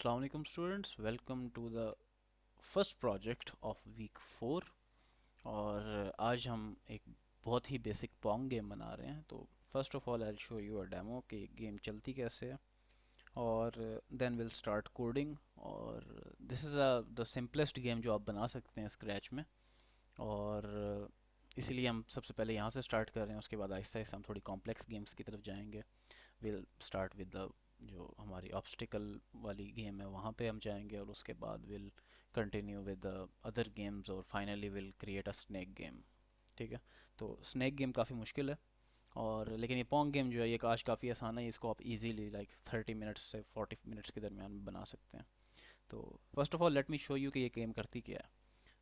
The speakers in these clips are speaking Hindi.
Assalamu alaikum students, welcome to the first project of week 4। और आज हम एक बहुत ही बेसिक पोंग गेम बना रहे हैं। तो first of all I will show you a demo कि गेम चलती कैसे है, और देन विल स्टार्ट कोडिंग। और this is the simplest game जो आप बना सकते हैं स्क्रैच में। और इसीलिए हम सबसे पहले यहाँ से स्टार्ट कर रहे हैं, उसके बाद आहिस्ता आहिस्ता हम थोड़ी कॉम्प्लेक्स गेम्स की तरफ जाएंगे। विल स्टार्ट विद द जो हमारी ऑब्स्टिकल वाली गेम है वहाँ पे हम जाएंगे, और उसके बाद will continue with the other games, और finally will create a snake game. ठीक है। तो स्नैक गेम काफ़ी मुश्किल है, और लेकिन ये पोंग गेम जो है ये आज काफ़ी आसान है। इसको आप इजीली लाइक 30 मिनट्स से 40 मिनट्स के दरमियान में बना सकते हैं। तो first of all let me show you कि ये गेम करती क्या है।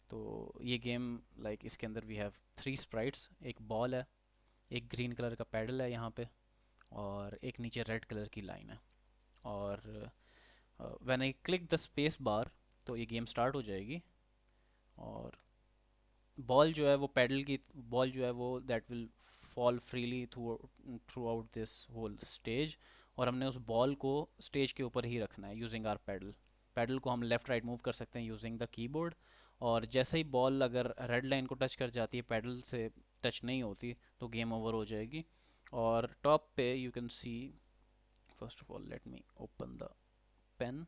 तो ये गेम लाइक इसके अंदर वी हैव 3 स्प्राइट्स, एक बॉल है, एक ग्रीन कलर का पैडल है यहाँ पे, और एक नीचे रेड कलर की लाइन है। और when I click the space bar तो ये गेम स्टार्ट हो जाएगी। और बॉल जो है वो पैडल की बॉल जो है वो that will fall freely throughout this whole stage. और हमने उस बॉल को स्टेज के ऊपर ही रखना है यूजिंग आर पैडल। पैडल को हम लेफ़्ट राइट मूव कर सकते हैं यूजिंग द कीबोर्ड। और जैसे ही बॉल अगर रेड लाइन को टच कर जाती है, पैडल से टच नहीं होती, तो गेम ओवर हो जाएगी। और टॉप पे you can see, first of all let me open the pen.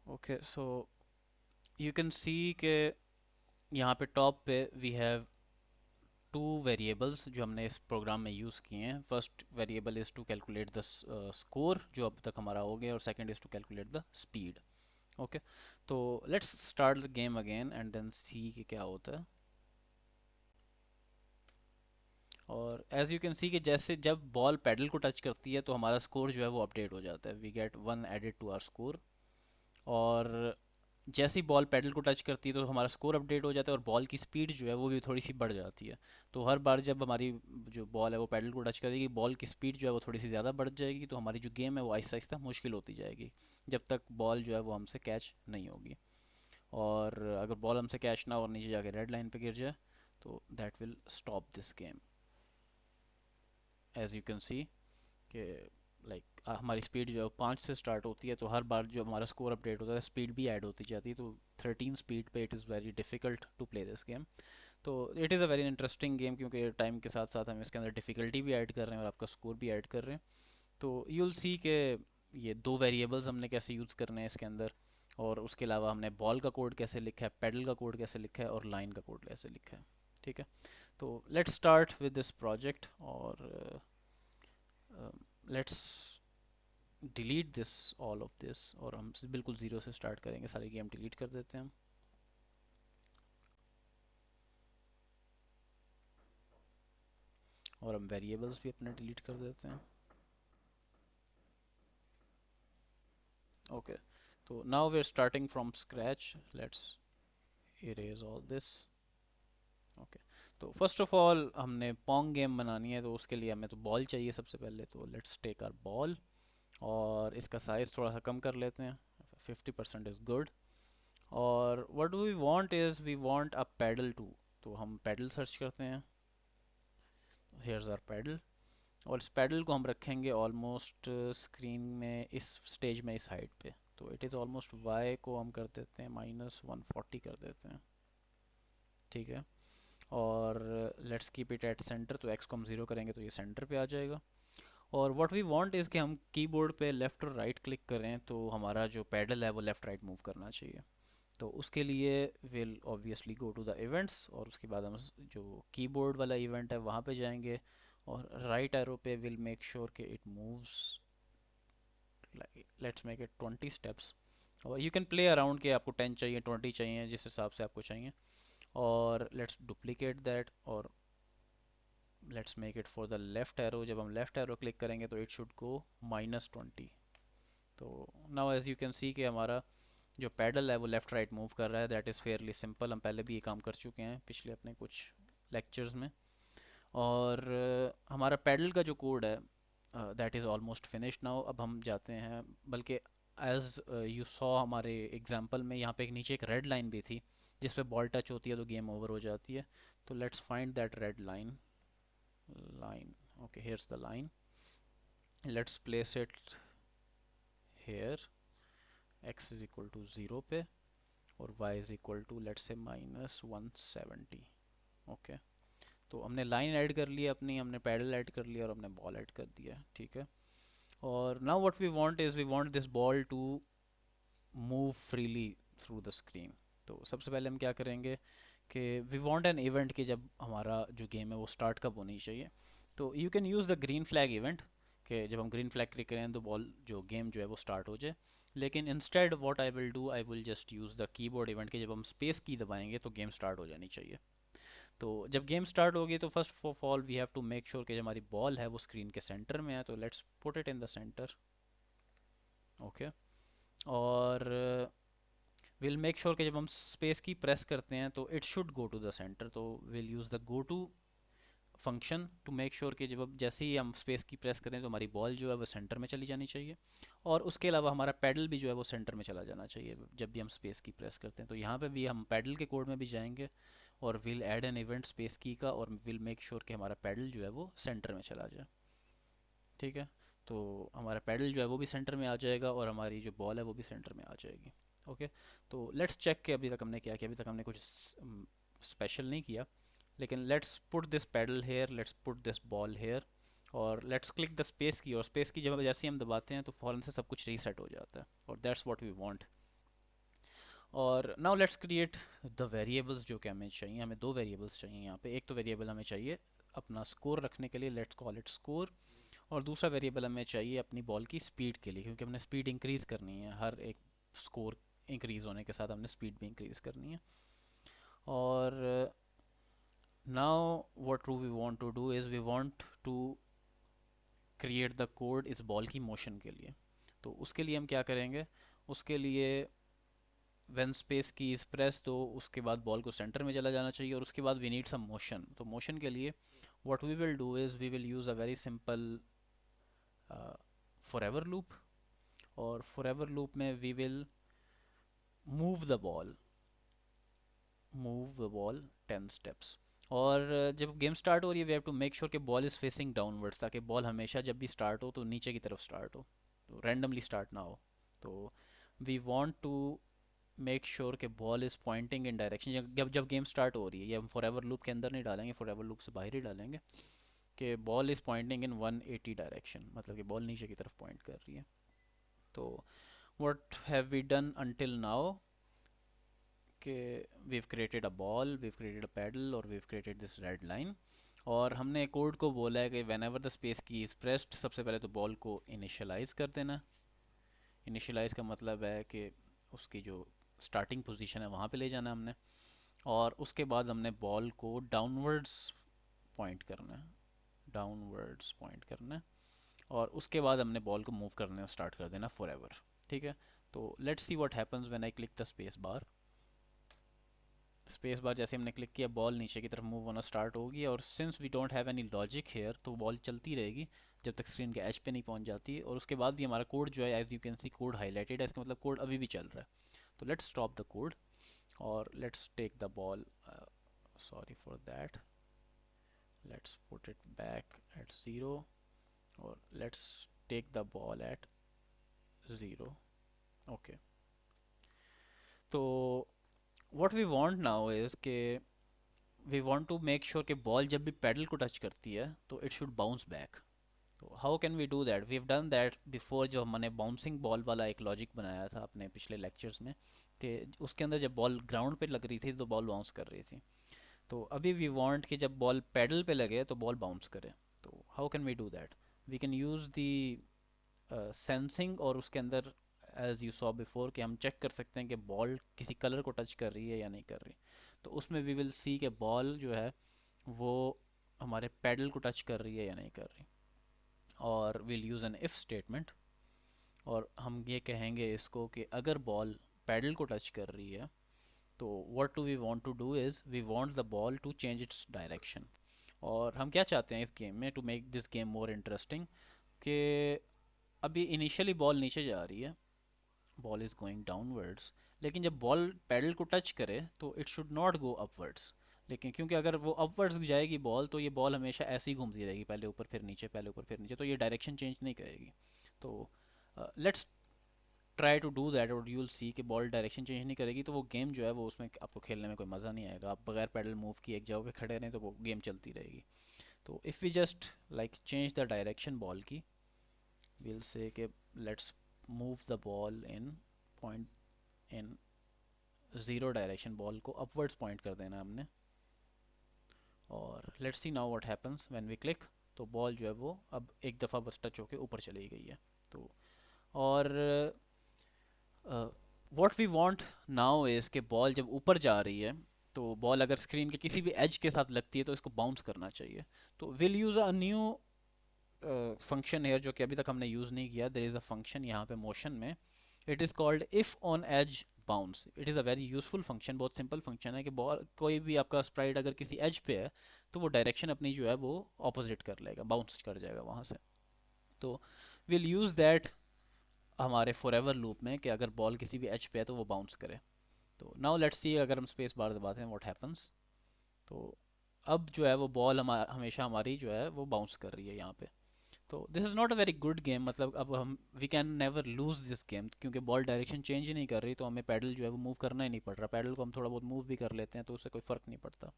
Okay, so you can see के यहाँ पे टॉप पे वी हैव टू वेरिएबल्स जो हमने इस प्रोग्राम में यूज़ किए हैं। First variable is to calculate the score जो अब तक हमारा हो गया, और second is to calculate the speed. Okay, तो let's start the game again and then see कि क्या होता है। और एज यू कैन सी कि जैसे जब बॉल पैडल को टच करती है तो हमारा स्कोर जो है वो अपडेट हो जाता है, we get 1 added to our score. और जैसे ही बॉल पैडल को टच करती है तो हमारा स्कोर अपडेट हो जाता है, और बॉल की स्पीड जो है वो भी थोड़ी सी बढ़ जाती है। तो हर बार जब हमारी जो बॉल है वो पैडल को टच करेगी, बॉल की स्पीड जो है वो थोड़ी सी ज़्यादा बढ़ जाएगी, तो हमारी जो गेम है वो आहिस्ता आहिस्ता मुश्किल होती जाएगी, जब तक बॉल जो है वो हमसे कैच नहीं होगी। और अगर बॉल हमसे कैच ना और नीचे जाके रेड लाइन पे गिर जाए, तो that will stop this game. As you can see कि लाइक हमारी स्पीड जो है 5 से स्टार्ट होती है, तो हर बार जो हमारा स्कोर अपडेट होता है स्पीड भी ऐड होती जाती है। तो 13 स्पीड पे it is very difficult to play this game. तो it is a very interesting game, क्योंकि टाइम के साथ साथ हम इसके अंदर डिफ़िकल्टी भी ऐड कर रहे हैं और आपका स्कोर भी ऐड कर रहे हैं। तो यूल सी के ये दो वेरिएबल्स हमने कैसे यूज़ करने हैं इसके अंदर, और उसके अलावा हमने बॉल का कोड कैसे लिखा है, पेडल का कोड कैसे लिखा है, और लाइन का कोड कैसे लिखा है। ठीक है। तो let's start with this project, और let's delete this all of this, और हम बिल्कुल ज़ीरो से स्टार्ट करेंगे, सारी गेम डिलीट कर देते हैं हम। और हम वेरिएबल्स भी अपने डिलीट कर देते हैं। ओके, तो now we are starting from scratch. Let's erase all this. Okay, तो फर्स्ट ऑफ ऑल हमने पोंग गेम बनानी है, तो उसके लिए हमें तो बॉल चाहिए सबसे पहले। तो लेट्स टेक आर बॉल, और इसका साइज़ थोड़ा सा कम कर लेते हैं, 50% इज़ गुड। और what do we want is we want a paddle too. तो हम पैडल सर्च करते हैं, हेयर्स आर पैडल। और इस पैडल को हम रखेंगे ऑलमोस्ट स्क्रीन में इस स्टेज में इस हाइट पे। तो इट इज़ ऑलमोस्ट वाई को हम कर देते हैं -140 कर देते हैं। ठीक है। और let's keep it at centre, तो एक्स को हम ज़ीरो करेंगे तो ये सेंटर पे आ जाएगा। और व्हाट वी वांट इज़ कि हम कीबोर्ड पे लेफ़्ट और राइट क्लिक करें तो हमारा जो पैडल है वो लेफ़्ट राइट मूव करना चाहिए। तो उसके लिए will obviously go to the events, और उसके बाद हम जो कीबोर्ड वाला इवेंट है वहाँ पे जाएंगे, और राइट एरो पे विल मेक श्योर कि it moves, let's make it 20 steps. और यू कैन प्ले अराउंड कि आपको 10 चाहिए, 20 चाहिए, जिस हिसाब से आपको चाहिए। और लेट्स डुप्लीकेट दैट, और let's make it for the left arrow. जब हम लेफ्ट एरो क्लिक करेंगे तो इट शुड गो -20। तो now as you can see कि हमारा जो पैडल है वो लेफ़्ट राइट मूव कर रहा है। दैट इज़ फेयरली सिंपल, हम पहले भी ये काम कर चुके हैं पिछले अपने कुछ लेक्चर्स में। और हमारा पैडल का जो कोड है that is almost finished now. अब हम जाते हैं, बल्कि एज यू सॉ हमारे एग्जांपल में यहाँ पे एक नीचे एक रेड लाइन भी थी जिस पे बॉल टच होती है तो गेम ओवर हो जाती है. तो let's find that red line. Okay, here's the line. Let's place it here. x is equal to 0 पे और y is equal to let's say -170. Okay, तो हमने लाइन ऐड कर ली अपनी, हमने पैडल ऐड कर लिया और हमने बॉल ऐड कर दिया. ठीक है. और now what we want is we want this ball to move freely through the screen. तो सबसे पहले हम क्या करेंगे कि वी वांट एन इवेंट कि जब हमारा जो गेम है वो स्टार्ट कब होनी चाहिए. तो you can use the green flag event कि जब हम ग्रीन फ्लैग क्लिक करें तो बॉल जो गेम जो है वो स्टार्ट हो जाए. लेकिन instead what I will do, I will just use the keyboard event कि जब हम स्पेस की दबाएंगे तो गेम स्टार्ट हो जानी चाहिए. तो जब गेम स्टार्ट होगी तो first of all we have to make sure कि जो हमारी बॉल है वो स्क्रीन के सेंटर में है. तो let's put it in the centre. Okay. और विल मेक श्योर कि जब हम स्पेस की प्रेस करते हैं तो it should go to the centre. तो will use the go to function to make sure कि जब जैसे ही हम स्पेस की प्रेस करें तो हमारी बॉल जो है वो सेंटर में चली जानी चाहिए. और उसके अलावा हमारा पैडल भी जो है वो सेंटर में चला जाना चाहिए जब भी हम स्पेस की प्रेस करते हैं. तो यहाँ पे भी हम पैडल के कोड में भी जाएंगे और will add an event space की का और विल मेक श्योर कि हमारा पैडल जो है वो सेंटर में चला जाए. ठीक है. तो हमारा पैडल जो है वो भी सेंटर में आ जाएगा और हमारी जो बॉल है वो भी सेंटर में आ जाएगी. ओके. तो लेट्स चेक कि अभी तक हमने क्या किया. अभी तक हमने कुछ स्पेशल नहीं किया, लेकिन let's put this paddle here, let's put this ball here और let's click the space key. और स्पेस की जब जैसे ही हम दबाते हैं तो फ़ौरन से सब कुछ रीसेट हो जाता है और दैट्स व्हाट वी वांट. और now let's create the variables जो कि हमें चाहिए. हमें दो वेरिएबल्स चाहिए यहाँ पे. एक तो वेरिएबल हमें चाहिए अपना स्कोर रखने के लिए, लेट्स कॉल इट स्कोर. और दूसरा वेरिएबल हमें चाहिए अपनी बॉल की स्पीड के लिए, क्योंकि हमने स्पीड इंक्रीज़ करनी है. हर एक स्कोर इंक्रीज़ होने के साथ हमने स्पीड भी इंक्रीज़ करनी है. और now what we want to do is we want to create the code इस बॉल की मोशन के लिए. तो उसके लिए हम क्या करेंगे, उसके लिए व्हेन स्पेस की इज प्रेस तो उसके बाद बॉल को सेंटर में चला जाना चाहिए और उसके बाद वी नीड सम मोशन. तो मोशन के लिए what we will do is we will use a very simple forever loop. और फॉरएवर लूप में we will move the ball move the ball 10 steps. और जब गेम स्टार्ट हो रही है we have to make sure कि बॉल इज़ फेसिंग डाउनवर्ड्स, ताकि बॉल हमेशा जब भी स्टार्ट हो तो नीचे की तरफ स्टार्ट हो, तो रैंडमली स्टार्ट ना हो. तो we want to make sure कि ball is pointing in direction. जब जब गेम स्टार्ट हो रही है, ये हम फॉर एवर लूप के अंदर नहीं डालेंगे, फॉर एवर लूप से बाहर ही डालेंगे कि ball is pointing in 180 direction, मतलब कि बॉल नीचे की तरफ पॉइंट कर रही है. तो what have we done until now कि we've created a ball, we've created a pedal और we've created this red line. और हमने कोड को बोला है कि whenever the space key is pressed सबसे पहले तो बॉल को इनिशियलाइज कर देना. इनिशियलाइज का मतलब है कि उसकी जो स्टार्टिंग पोजीशन है वहाँ पे ले जाना हमने. और उसके बाद हमने बॉल को डाउनवर्ड्स पॉइंट करना है, डाउनवर्ड्स पॉइंट करना है. और उसके बाद हमने बॉल को मूव करना स्टार्ट कर देना फॉर एवर. ठीक है. तो let's see what happens when I click the space bar. Space bar जैसे हमने क्लिक किया बॉल नीचे की तरफ मूव होना स्टार्ट होगी. और since we don't have any logic here तो बॉल चलती रहेगी जब तक स्क्रीन के एज पे नहीं पहुंच जाती. और उसके बाद भी हमारा कोड जो है as you can see code highlighted है, इसका मतलब कोड अभी भी चल रहा है. तो लेट्स स्टॉप द कोड और let's take the ball. Sorry for that. Let's put it back at 0 और let's take the ball at 0. Okay. तो what we want now is के we want to make sure कि बॉल जब भी पैडल को टच करती है तो इट शुड बाउंस बैक. तो how can we do that, we have done that before. जो हमने बाउंसिंग बॉल वाला एक लॉजिक बनाया था अपने पिछले लेक्चर्स में कि उसके अंदर जब बॉल ग्राउंड पे लग रही थी तो बॉल बाउंस कर रही थी. तो अभी वी वांट कि जब बॉल पैडल पे लगे तो बॉल बाउंस करे. तो how can we do that, we can use the sensing. और उसके अंदर एज यू सॉ बिफोर कि हम चेक कर सकते हैं कि बॉल किसी कलर को टच कर रही है या नहीं कर रही. तो उसमें वी विल सी कि बॉल जो है वो हमारे पैडल को टच कर रही है या नहीं कर रही. और will use an if statement. और हम ये कहेंगे इसको कि अगर बॉल पैडल को टच कर रही है तो what do we want to do is we want the ball to change its direction. और हम क्या चाहते हैं इस गेम में to make this game more interesting कि अभी इनिशियली बॉल नीचे जा रही है बॉल इज़ गोइंग डाउनवर्ड्स, लेकिन जब बॉल पैडल को टच करे तो it should not go upwards. लेकिन क्योंकि अगर वो अपवर्ड्स जाएगी बॉल, तो ये बॉल हमेशा ऐसे ही घूमती रहेगी, पहले ऊपर फिर नीचे, पहले ऊपर फिर नीचे, तो ये डायरेक्शन चेंज नहीं करेगी। तो let's try to do that और यू विल सी कि बॉल डायरेक्शन चेंज नहीं करेगी, तो वो गेम जो है वो उसमें आपको खेलने में कोई मज़ा नहीं आएगा। आप बगैर पैडल मूव किए एक जगह पे खड़े रहें तो वो गेम चलती रहेगी। तो if we just like change the direction ball की, we'll say कि let's move the ball in point in zero direction, ball को अपवर्ड्स पॉइंट कर देना हमने। और let's see now what happens when we click. तो बॉल जो है वो अब एक दफ़ा बस टच होके ऊपर चली गई है। तो और what we want now is कि बॉल जब ऊपर जा रही है, तो बॉल अगर स्क्रीन के किसी भी एज के साथ लगती है तो इसको बाउंस करना चाहिए। तो will use a new function है जो कि अभी तक हमने यूज़ नहीं किया। देयर इज़ अ फंक्शन यहाँ पे मोशन में, it is called if on edge bounce. It is a very useful function, बहुत सिंपल फंक्शन है कि बॉल कोई भी आपका स्प्राइट अगर किसी एज पे है तो वो डायरेक्शन अपनी जो है वो ऑपोजिट कर लेगा, बाउंस कर जाएगा वहाँ से। तो विल यूज़ दैट हमारे फॉर एवर लूप में कि अगर बॉल किसी भी एज पे है तो वो बाउंस करे। तो नाउ लेट्स सी, अगर हम स्पेस बार दबाते हैं व्हाट हैपेंस। तो अब जो है वो बॉल हमेशा हमारी जो है वो बाउंस कर रही है यहाँ पे। तो this is not a very good game, मतलब अब हम we can never lose this game, क्योंकि बॉल डायरेक्शन चेंज ही नहीं कर रही, तो हमें पैडल जो है वो मूव करना ही नहीं पड़ रहा। पैडल को हम थोड़ा बहुत मूव भी कर लेते हैं तो उससे कोई फ़र्क नहीं पड़ता।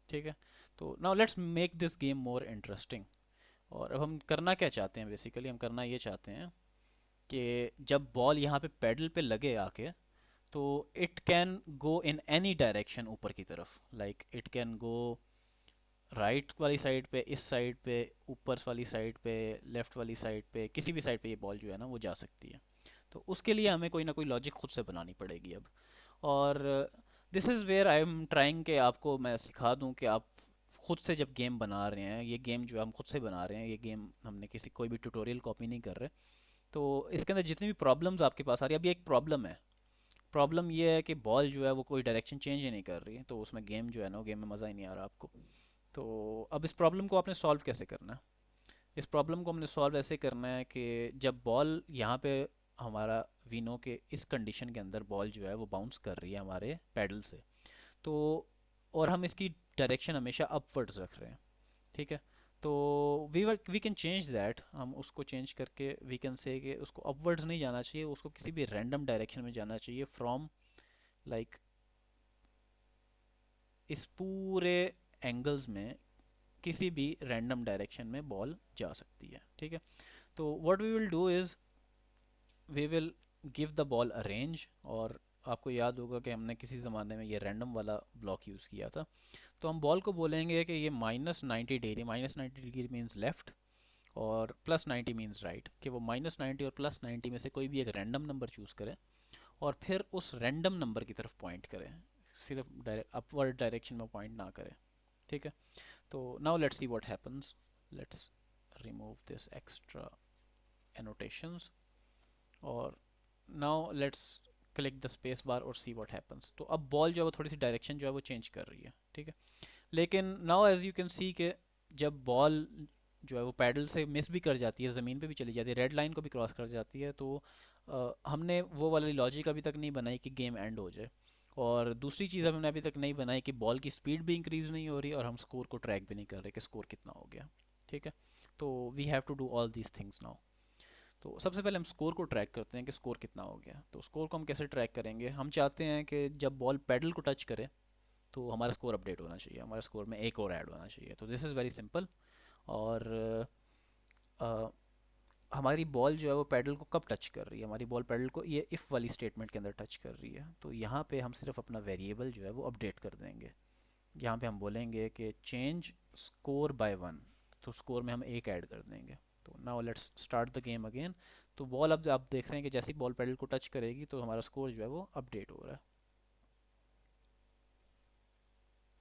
ठीक है। तो now let's make this game more interesting. और अब हम करना क्या चाहते हैं, बेसिकली हम करना ये चाहते हैं कि जब बॉल यहाँ पे पैडल पे लगे आके, तो it can go in any direction ऊपर की तरफ। Like it can go right वाली साइड पे, इस साइड पे, ऊपर वाली साइड पे, लेफ्ट वाली साइड पे, किसी भी साइड पे ये बॉल जो है ना वो जा सकती है। तो उसके लिए हमें कोई ना कोई लॉजिक खुद से बनानी पड़ेगी अब। और this is where I am trying के आपको मैं सिखा दूं कि आप खुद से जब गेम बना रहे हैं, ये गेम जो हम खुद से बना रहे हैं, ये गेम हमने किसी कोई भी ट्यूटोरियल कॉपी नहीं कर रहे। तो इसके अंदर जितनी भी प्रॉब्लम्स आपके पास आ रही है, अभी एक प्रॉब्लम है। प्रॉब्लम ये है कि बॉल जो है वो कोई डायरेक्शन चेंज ही नहीं कर रही है, तो उसमें गेम जो है ना, गेम में मज़ा ही नहीं आ रहा आपको। तो अब इस प्रॉब्लम को आपने सॉल्व कैसे करना है? इस प्रॉब्लम को हमने सॉल्व ऐसे करना है कि जब बॉल यहाँ पे हमारा वी नो के इस कंडीशन के अंदर बॉल जो है वो बाउंस कर रही है हमारे पैडल से, तो और हम इसकी डायरेक्शन हमेशा अपवर्ड्स रख रहे हैं। ठीक है। तो वी कैन चेंज दैट, हम उसको चेंज करके वी कैन से कि उसको अपवर्ड्स नहीं जाना चाहिए, उसको किसी भी रैंडम डायरेक्शन में जाना चाहिए फ्रॉम लाइक इस पूरे एंगल्स में किसी भी रैंडम डायरेक्शन में बॉल जा सकती है। ठीक है। तो what we will do is we will give the ball a range. और आपको याद होगा कि हमने किसी ज़माने में ये रैंडम वाला ब्लॉक यूज़ किया था। तो हम बॉल को बोलेंगे कि ये -90 डिग्री, -90 डिग्री मीन्स लेफ़्ट और +90 मीन्स राइट, कि वो -90 और +90 में से कोई भी एक रैंडम नंबर चूज़ करे और फिर उस रैंडम नंबर की तरफ पॉइंट करे, सिर्फ डायरेक्ट अपवर्ड डायरेक्शन में पॉइंट ना करे। ठीक है। तो now let's see what happens. Let's remove this extra annotations और now let's click the space बार और सी व्हाट हैपेंस। तो अब बॉल जो है वो थोड़ी सी डायरेक्शन जो है वो चेंज कर रही है। ठीक है। लेकिन now as you can see के जब बॉल जो है वो पैडल से मिस भी कर जाती है, ज़मीन पे भी चली जाती है, रेड लाइन को भी क्रॉस कर जाती है, तो हमने वो वाली लॉजिक अभी तक नहीं बनाई कि गेम एंड हो जाए। और दूसरी चीज़ हमने अभी तक नहीं बनाई कि बॉल की स्पीड भी इंक्रीज़ नहीं हो रही और हम स्कोर को ट्रैक भी नहीं कर रहे कि स्कोर कितना हो गया। ठीक है। तो we have to do all these things now. तो सबसे पहले हम स्कोर को ट्रैक करते हैं कि स्कोर कितना हो गया। तो स्कोर को हम कैसे ट्रैक करेंगे, हम चाहते हैं कि जब बॉल पैडल को टच करे तो हमारा स्कोर अपडेट होना चाहिए, हमारे स्कोर में एक और ऐड होना चाहिए। तो दिस इज़ वेरी सिंपल। और अ, हमारी बॉल जो है वो पैडल को कब टच कर रही है, हमारी बॉल पैडल को ये इफ़ वाली स्टेटमेंट के अंदर टच कर रही है, तो यहाँ पे हम सिर्फ अपना वेरिएबल जो है वो अपडेट कर देंगे। यहाँ पे हम बोलेंगे कि चेंज स्कोर बाय 1, तो स्कोर में हम एक ऐड कर देंगे। तो now let's start the game again. तो बॉल अब आप देख रहे हैं कि जैसे ही बॉल पैडल को टच करेगी तो हमारा स्कोर जो है वो अपडेट हो रहा है।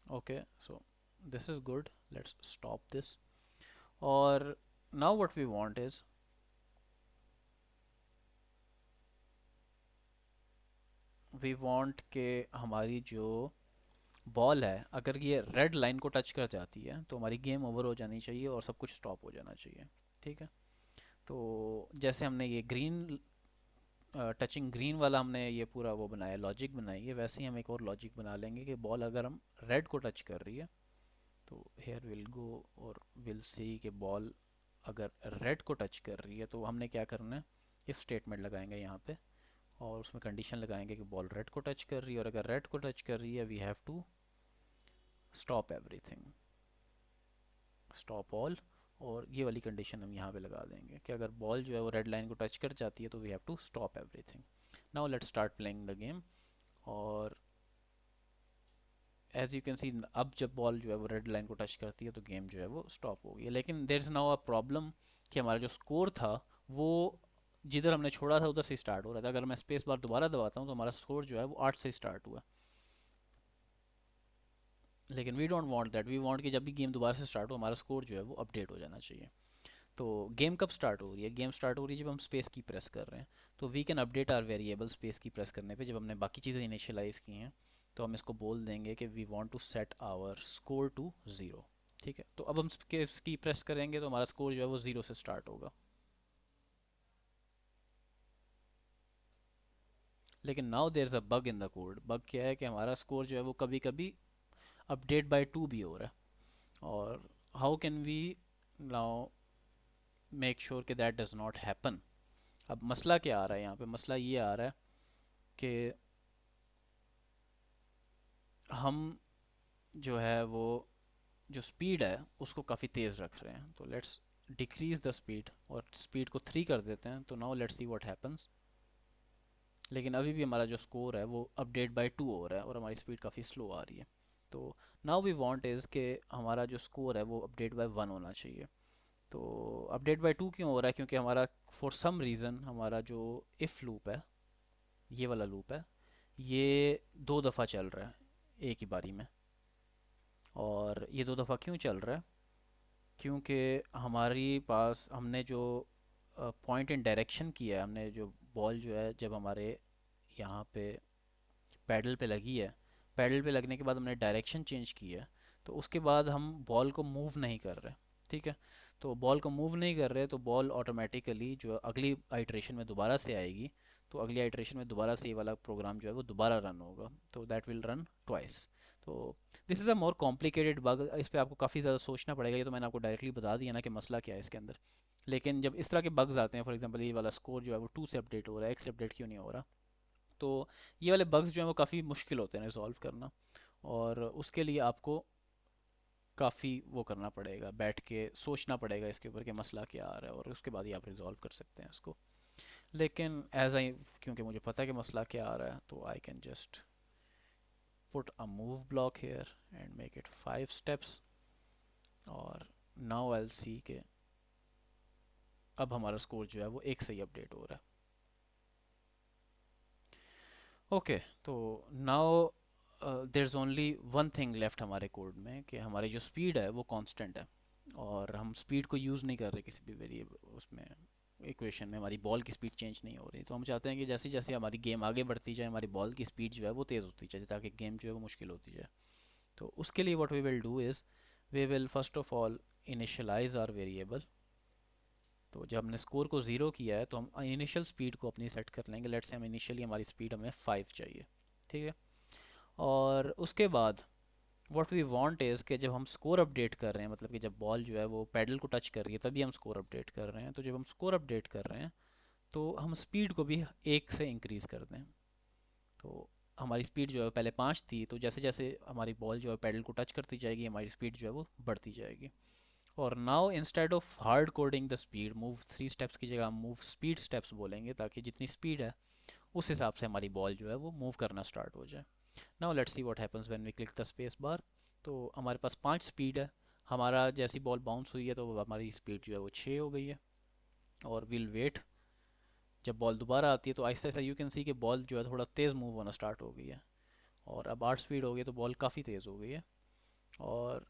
Okay, so this is good, let's stop this. और now what we want is we want के हमारी जो बॉल है अगर ये रेड लाइन को टच कर जाती है तो हमारी गेम ओवर हो जानी चाहिए और सब कुछ स्टॉप हो जाना चाहिए। ठीक है। तो जैसे हमने ये ग्रीन टचिंग ग्रीन वाला हमने ये पूरा वो बनाया, लॉजिक बनाई है, वैसे ही हम एक और लॉजिक बना लेंगे कि बॉल अगर हम रेड को टच कर रही है तो हेयर विल गो और विल सी कि बॉल अगर रेड को टच कर रही है तो हमने क्या करना है, इफ स्टेटमेंट लगाएंगे यहाँ पे और उसमें कंडीशन लगाएंगे कि बॉल रेड को टच कर रही है, और अगर रेड को टच कर रही है we have to stop everything, stop all. और ये वाली कंडीशन हम यहाँ पे लगा देंगे कि अगर बॉल जो है वो रेड लाइन को टच कर जाती है तो we have to stop everything. Now let's start playing the game. और एज यू कैन सी अब जब बॉल जो है वो रेड लाइन को टच करती है तो गेम जो है वो स्टॉप हो गई है, लेकिन there is now a problem कि हमारा जो स्कोर था वो जिधर हमने छोड़ा था उधर से स्टार्ट हो रहा था। अगर मैं स्पेस बार दोबारा दबाता हूँ तो हमारा स्कोर जो है वो 8 से स्टार्ट हुआ, लेकिन we don't want that, we want कि जब भी गेम दोबारा से स्टार्ट हो हमारा स्कोर जो है वो अपडेट हो जाना चाहिए। तो गेम कब स्टार्ट हो रही है, गेम स्टार्ट हो रही है जब हम स्पेस की प्रेस कर रहे हैं। तो we can update our variable space की प्रेस करने पे, जब हमने बाकी चीज़ें इनिशियलाइज़ की हैं तो हम इसको बोल देंगे कि we want to set our score to zero. ठीक है, तो अब हम स्पेस की प्रेस करेंगे तो हमारा स्कोर जो है वो ज़ीरो से स्टार्ट होगा। लेकिन now there is a bug in the code. Bug क्या है कि हमारा स्कोर जो है वो कभी कभी अपडेट बाय टू भी हो रहा है, और how can we now make sure कि दैट डज नॉट हैपन। अब मसला क्या आ रहा है यहाँ पे, मसला ये आ रहा है कि हम जो है वो जो स्पीड है उसको काफ़ी तेज़ रख रहे हैं, तो लेट्स डिक्रीज द स्पीड और स्पीड को 3 कर देते हैं। तो now let's see what happens. लेकिन अभी भी हमारा जो स्कोर है वो अपडेट बाय 2 हो रहा है और हमारी स्पीड काफ़ी स्लो आ रही है। तो नाउ वी वांट इज़ कि हमारा जो स्कोर है वो अपडेट बाय 1 होना चाहिए। तो अपडेट बाय 2 क्यों हो रहा है, क्योंकि हमारा फॉर सम रीज़न हमारा जो इफ़ लूप है, ये वाला लूप है, ये 2 दफ़ा चल रहा है एक ही बारी में। और ये 2 दफ़ा क्यों चल रहा है, क्योंकि हमारी पास हमने जो पॉइंट इन डायरेक्शन किया है, हमने जो बॉल जो है जब हमारे यहाँ पे पैडल पे लगी है, पैडल पे लगने के बाद हमने डायरेक्शन चेंज की है, तो उसके बाद हम बॉल को मूव नहीं कर रहे। ठीक है, तो बॉल को मूव नहीं कर रहे तो बॉल ऑटोमेटिकली जो अगली आइट्रेशन में दोबारा से आएगी, तो अगली आइट्रेशन में दोबारा से ये वाला प्रोग्राम जो है वो दोबारा रन होगा, तो दैट विल रन ट्वाइस। तो this is a more complicated bug, इस पर आपको काफ़ी ज़्यादा सोचना पड़ेगा। ये तो मैंने आपको डायरेक्टली बता दिया ना कि मसला क्या है इसके अंदर। लेकिन जब इस तरह के बग्स आते हैं, फॉर एग्जांपल ये वाला स्कोर जो है वो 2 से अपडेट हो रहा है, एक से अपडेट क्यों नहीं हो रहा, तो ये वाले बग्स जो हैं वो काफ़ी मुश्किल होते हैं रिजॉल्व करना, और उसके लिए आपको काफ़ी वो करना पड़ेगा, बैठ के सोचना पड़ेगा इसके ऊपर कि मसला क्या आ रहा है, और उसके बाद ही आप रिजॉल्व कर सकते हैं इसको। लेकिन एज आई, क्योंकि मुझे पता है कि मसला क्या आ रहा है, तो I can just put a move block here and make it 5 steps. और नाउ आई विल सी के अब हमारा स्कोर जो है वो एक से ही अपडेट हो रहा है। ओके, तो now there is only one thing left हमारे कोड में, कि हमारी जो स्पीड है वो कांस्टेंट है, और हम स्पीड को यूज़ नहीं कर रहे किसी भी वेरिएबल उसमें, इक्वेशन में हमारी बॉल की स्पीड चेंज नहीं हो रही। तो हम चाहते हैं कि जैसे जैसे हमारी गेम आगे बढ़ती जाए हमारी बॉल की स्पीड जो है वो तेज़ होती जाए, ताकि गेम जो है वो मुश्किल होती जाए। तो उसके लिए what we will do is we will first of all initialise our variable. तो जब हमने स्कोर को ज़ीरो किया है तो हम इनिशियल स्पीड को अपनी सेट कर लेंगे। लेट्स से हम इनिशियली हमारी स्पीड हमें 5 चाहिए। ठीक है, और उसके बाद व्हाट वी वांट इज़ कि जब हम स्कोर अपडेट कर रहे हैं, मतलब कि जब बॉल जो है वो पैडल को टच कर रही है तभी हम स्कोर अपडेट कर रहे हैं, तो जब हम स्कोर अपडेट कर रहे हैं तो हम स्पीड को भी एक से इंक्रीज़ कर दें। तो हमारी स्पीड जो है पहले 5 थी, तो जैसे जैसे हमारी बॉल जो है पैडल को टच करती जाएगी हमारी स्पीड जो है वो बढ़ती जाएगी। और now instead of hard coding the speed move 3 steps की जगह हम मूव स्पीड स्टेप्स बोलेंगे, ताकि जितनी स्पीड है उस हिसाब से हमारी बॉल जो है वो मूव करना स्टार्ट हो जाए। Now let's see what happens when we click the space bar. तो हमारे पास 5 स्पीड है, हमारा जैसी बॉल बाउंस हुई है तो हमारी स्पीड जो है वो 6 हो गई है। और विल वेट, जब बॉल दोबारा आती है तो Aahista Aahista you can see कि बॉल जो है थोड़ा तेज़ मूव होना स्टार्ट हो गई है, और अब 8 स्पीड हो गई तो बॉल काफ़ी तेज़ हो गई है। और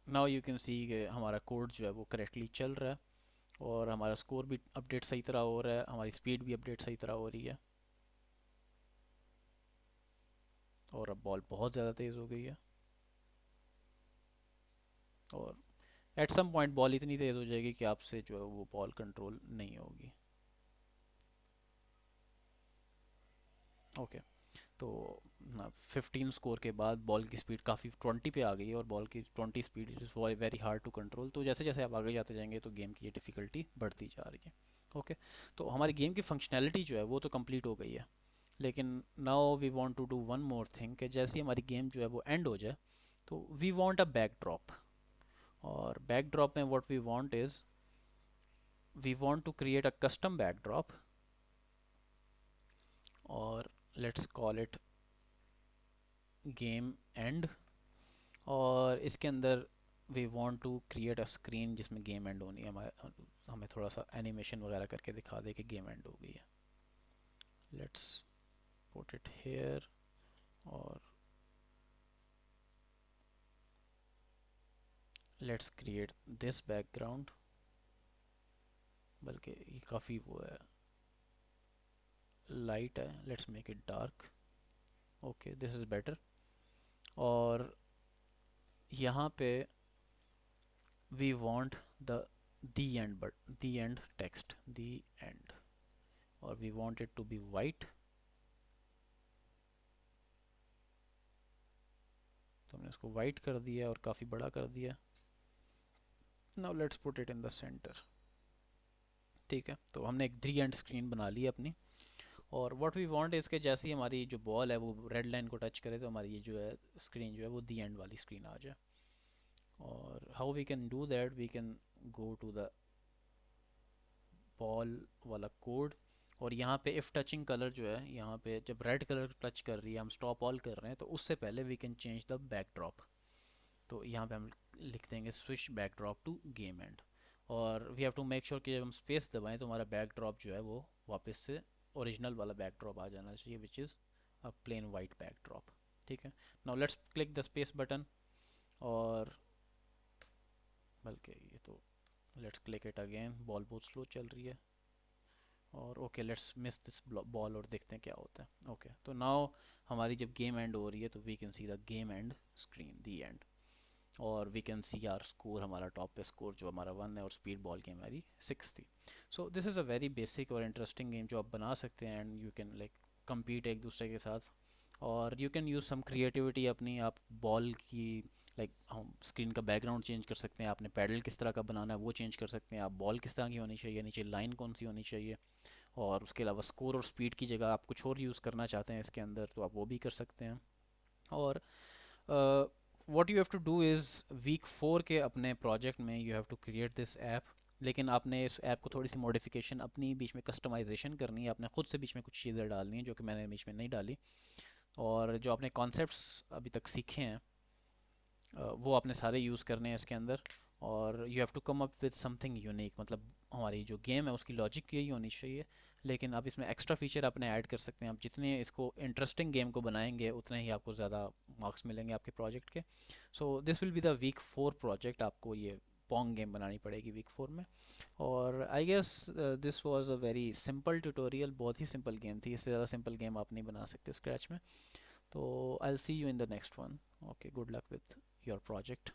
नाउ यू कैन सी कि हमारा कोड जो है वो करेक्टली चल रहा है, और हमारा स्कोर भी अपडेट सही तरह हो रहा है, हमारी स्पीड भी अपडेट सही तरह हो रही है, और अब बॉल बहुत ज़्यादा तेज़ हो गई है। और एट सम पॉइंट बॉल इतनी तेज़ हो जाएगी कि आपसे जो है वो बॉल कंट्रोल नहीं होगी। ओके, तो 15 स्कोर के बाद बॉल की स्पीड काफ़ी 20 पे आ गई है, और बॉल की 20 speed is very hard to control. तो जैसे जैसे आप आगे जाते जाएंगे तो गेम की ये डिफ़िकल्टी बढ़ती जा रही है। ओके, तो हमारी गेम की फंक्शनैलिटी जो है वो तो कंप्लीट हो गई है, लेकिन now we want to do one more thing, कि जैसे ही हमारी गेम जो है वो एंड हो जाए तो वी वांट अ बैकड्रॉप। और बैकड्रॉप में what we want is, we want to create a custom backdrop, और let's call it game end. और इसके अंदर we want to create a screen जिसमें गेम एंड होनी है, हमारे हमें थोड़ा सा एनिमेशन वगैरह करके दिखा दे कि गेम एंड हो गई है। लेट्स पुट इट हेयर, और लेट्स क्रिएट दिस बैकग्राउंड, बल्कि ये काफ़ी वो है, लाइट है, let's make it dark. Okay, this is better. और यहाँ पे we want the the end, but the end text, the end, और we want it to be white. तो हमने इसको वाइट कर दिया और काफ़ी बड़ा कर दिया। Now let's put it in the centre. ठीक है, तो हमने एक दी एंड स्क्रीन बना ली है अपनी। और व्हाट वी वांट है इसके, जैसे ही हमारी जो बॉल है वो रेड लाइन को टच करे तो हमारी ये जो है स्क्रीन जो है वो दी एंड वाली स्क्रीन आ जाए। और how we can do that, we can go to the ball वाला कोड, और यहाँ पे इफ़ टचिंग कलर जो है, यहाँ पे जब रेड कलर टच कर रही है, हम स्टॉप ऑल कर रहे हैं, तो उससे पहले we can change the backdrop. तो यहाँ पे हम लिख देंगे switch backdrop to game end. और we have to make sure कि जब हम स्पेस दबाएं तो हमारा बैकड्रॉप जो है वो वापस से ओरिजिनल वाला बैकड्रॉप आ जाना चाहिए, which is a plain white backdrop. ठीक है, now let's click the space button, और बल्कि ये तो let's click it again, ball बहुत स्लो चल रही है। और okay, let's miss this ball और देखते हैं क्या होता है। ओके, तो नाउ हमारी जब गेम एंड हो रही है तो we can see the game end screen, the end. और we can see our score, हमारा टॉप पे स्कोर जो हमारा 1 है, और स्पीड बॉल की हमारी 6 थी। So this is a very basic और इंटरेस्टिंग गेम जो आप बना सकते हैं, and you can like compete एक दूसरे के साथ। और you can use some creativity अपनी, आप बॉल की लाइक हम स्क्रीन का बैकग्राउंड चेंज कर सकते हैं, आपने पैडल किस तरह का बनाना है वो चेंज कर सकते हैं, आप बॉल किस तरह की होनी चाहिए, नीचे लाइन कौन सी होनी चाहिए। और उसके अलावा स्कोर और स्पीड की जगह आप कुछ और यूज़ करना चाहते हैं इसके अंदर तो आप वो भी कर सकते हैं। और what you have to do is, week 4 के अपने प्रोजेक्ट में you have to create this app. लेकिन आपने इस ऐप को थोड़ी सी मॉडिफिकेशन अपनी बीच में कस्टमाइजेशन करनी है, आपने खुद से बीच में कुछ चीज़ें डालनी है जो कि मैंने बीच में नहीं डाली। और जो आपने कॉन्सेप्ट्स अभी तक सीखे हैं वो आपने सारे यूज़ करने हैं इसके अंदर। और you have to come up with something unique, मतलब हमारी जो गेम है उसकी लॉजिक यही होनी चाहिए, लेकिन आप इसमें एक्स्ट्रा फीचर अपने ऐड कर सकते हैं। आप जितने इसको इंटरेस्टिंग गेम को बनाएंगे उतने ही आपको ज़्यादा मार्क्स मिलेंगे आपके प्रोजेक्ट के। So this will be the week 4 project, आपको ये पोंग गेम बनानी पड़ेगी वीक 4 में। और I guess this was a very simple tutorial, बहुत ही सिंपल गेम थी, इससे ज़्यादा सिंपल गेम आप नहीं बना सकते स्क्रैच में। तो आई will C you in the next one. Okay, good luck with your project.